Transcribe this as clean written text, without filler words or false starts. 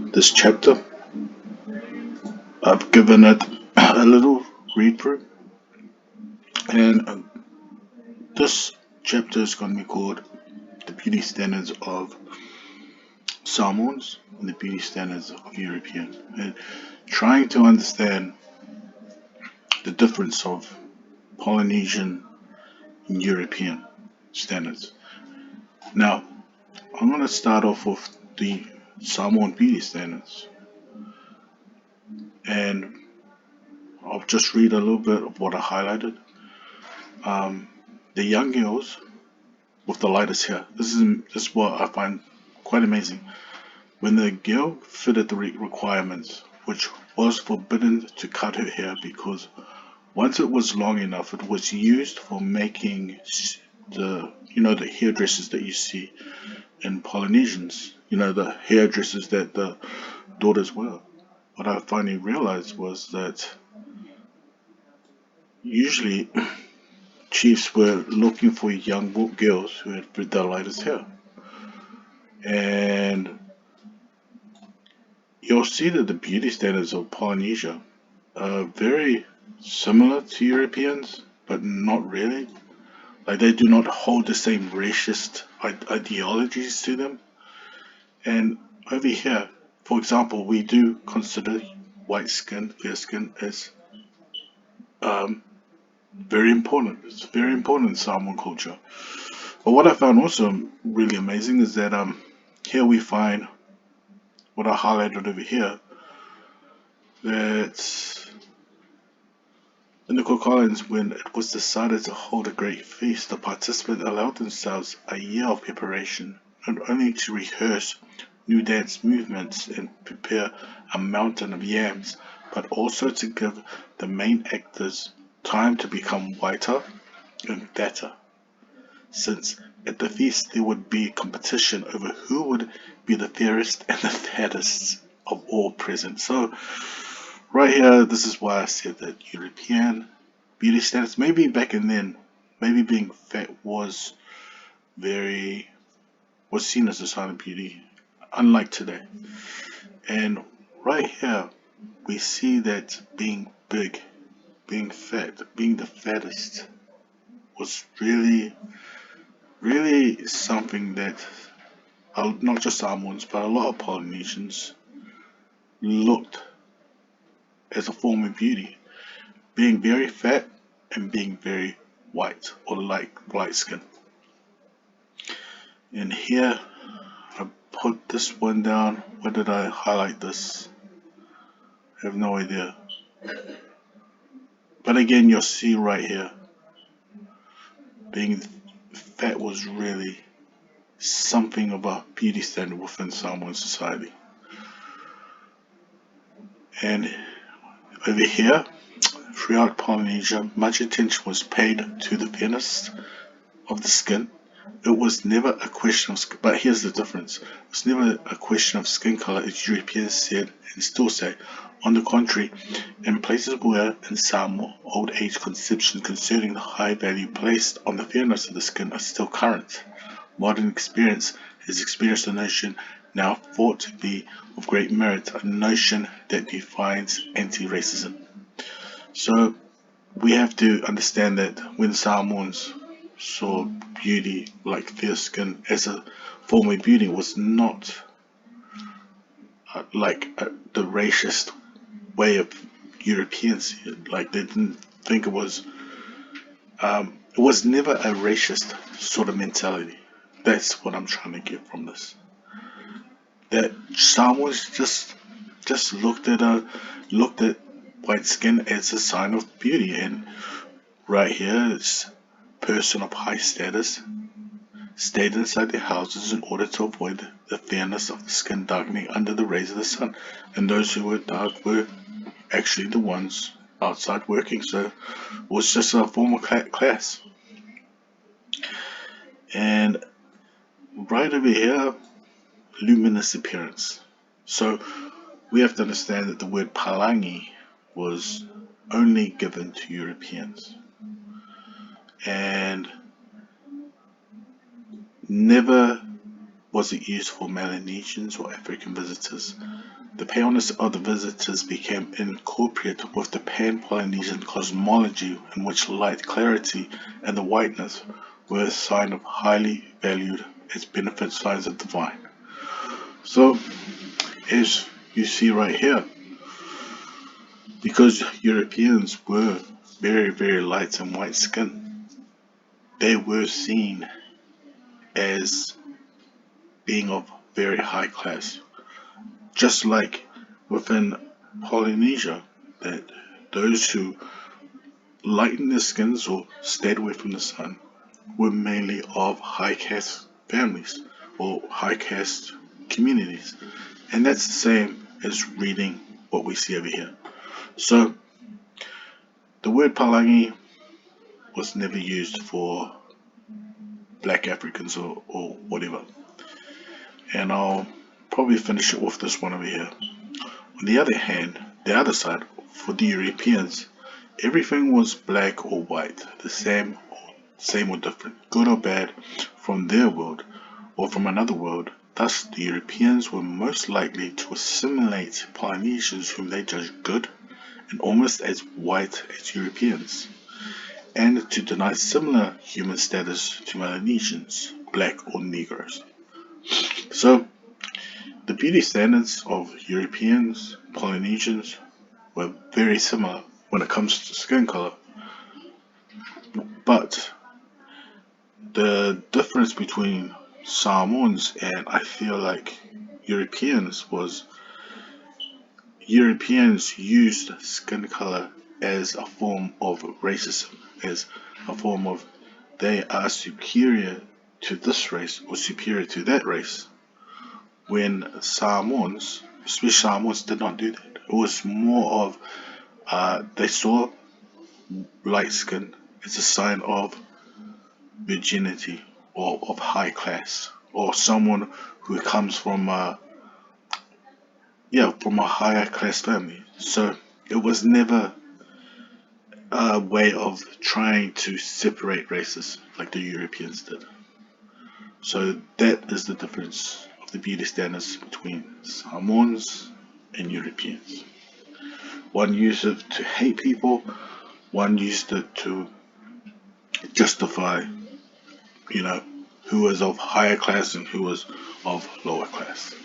this chapter. I've given it a little read through, and this chapter is going to be called The Beauty Standards of Samoans and the Beauty Standards of European, and trying to understand the difference of Polynesian and European standards. Now, I'm going to start off with the Samoan beauty standards, and I'll just read a little bit of what I highlighted. Um, the young girls with the lightest hair. This is what I find quite amazing. When the girl fitted the requirements, which was forbidden to cut her hair because once it was long enough, it was used for making the hairdressers that you see in Polynesians. The hairdressers that the daughters wear. What I finally realized was that usually chiefs were looking for young girls who had the lightest hair. And you'll see that the beauty standards of Polynesia are very similar to Europeans, but not really. Like they do not hold the same racist ideologies to them. And over here, for example, we do consider white skin, fair skin as um, very important. It's very important in Samoan culture. But what I found also really amazing is that here we find what I highlighted over here, that in the Cook Islands, when it was decided to hold a great feast, the participants allowed themselves a year of preparation, not only to rehearse new dance movements and prepare a mountain of yams, but also to give the main actors time to become whiter and fatter, since at the feast there would be competition over who would be the fairest and the fattest of all present. So right here, this is why I said that European beauty standards, maybe back in then, maybe being fat very was seen as a sign of beauty, unlike today. And right here, we see that being big, being fat, being the fattest was really, really something that not just Samoans, but a lot of Polynesians looked as a form of beauty. Being very fat and being very white or light skin. And here I put this one down. Where did I highlight this? I have no idea. But again, you'll see right here, being fat was really something of a beauty standard within Samoan society. And over here, throughout Polynesia, much attention was paid to the fairness of the skin. It was never a question of skin, but here's the difference. It was never a question of skin color, as Europeans said and still say. On the contrary, in places where in some old age conceptions concerning the high value placed on the fairness of the skin are still current, modern experience has experienced a notion now thought to be of great merit, a notion that defines anti-racism. So we have to understand that when Samoans saw beauty like fair skin as a form of beauty, was not the racist way of Europeans see it. Like they didn't think it was. It was never a racist sort of mentality. That's what I'm trying to get from this. That Samoans just looked at white skin as a sign of beauty, and right here it's person of high status stayed inside their houses in order to avoid the fairness of the skin darkening under the rays of the sun, and those who were dark were actually the ones outside working. So it was just a form of class. And right over here, luminous appearance. So we have to understand that the word palangi was only given to Europeans and never wasn't used for Melanesians or African visitors. The paleness of the visitors became incorporated with the Pan-Polynesian cosmology in which light, clarity, and the whiteness were a sign of highly valued as benefit signs of divine. So, as you see right here, because Europeans were very, very light and white skin, they were seen as being of very high class. Just like within Polynesia, that those who lightened their skins or stayed away from the sun were mainly of high caste families or high caste communities. And that's the same as reading what we see over here. So the word Palangi was never used for black Africans or whatever. And I'll probably finish it with this one over here. On the other hand, the other side, for the Europeans, everything was black or white, the same or different, good or bad, from their world or from another world. Thus, the Europeans were most likely to assimilate Polynesians whom they judged good and almost as white as Europeans, and to deny similar human status to Melanesians, black or Negroes. So, the beauty standards of Europeans, Polynesians were very similar when it comes to skin color, but the difference between Samoans and I feel like Europeans was Europeans used skin color as a form of racism, as a form of they are superior to this race or superior to that race. When Samoans, especially Samoans, did not do that. It was more of they saw light skin as a sign of virginity or of high class or someone who comes from from a higher class family. So it was never a way of trying to separate races like the Europeans did. So that is the difference of the beauty standards between Samoans and Europeans. One used it to hate people, one used it to justify, you know, who was of higher class and who was of lower class.